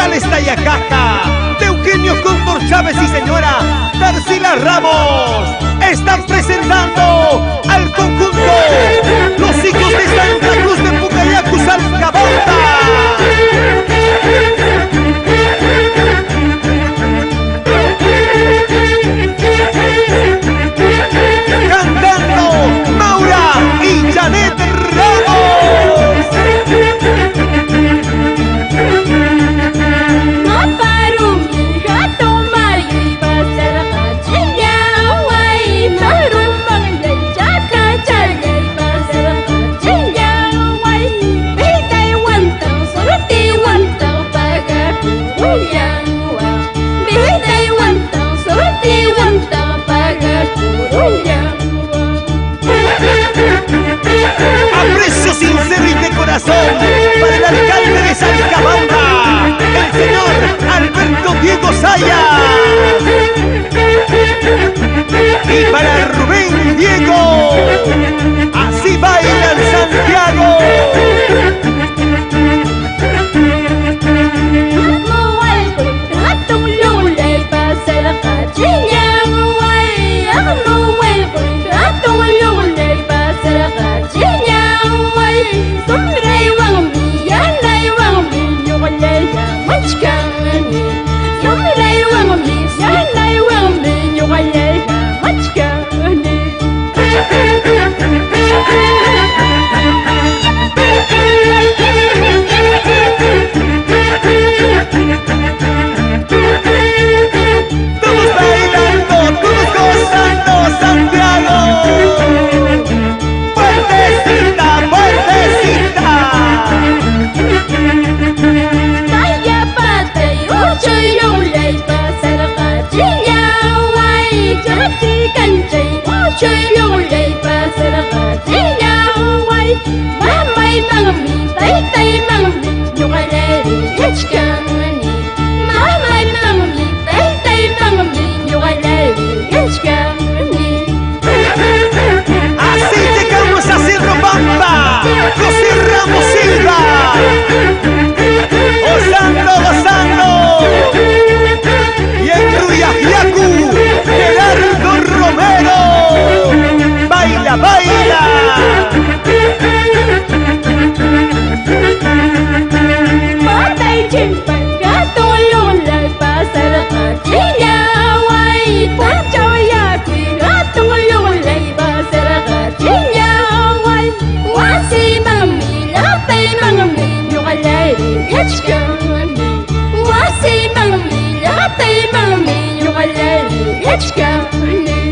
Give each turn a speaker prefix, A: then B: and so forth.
A: Musicales Tayacaja, de Eugenio Cóndor Chávez y señora Tarsila Ramos, están presentando al conjunto Los Hijos de Santa Cruz de Pucayacu, Salcabamba. Cantando Maura y Janet Ramos. Aprecio sincero y de corazón para el alcalde de Salcabamba, el señor Alberto Diego Sayas, y para Rubén Diego, así baila el Santiago. Así llegamos a Cerro Pampa, José Ramos Silva, gozando, y en Ruyajiacu, Gerardo Romero, baila.
B: Let's go.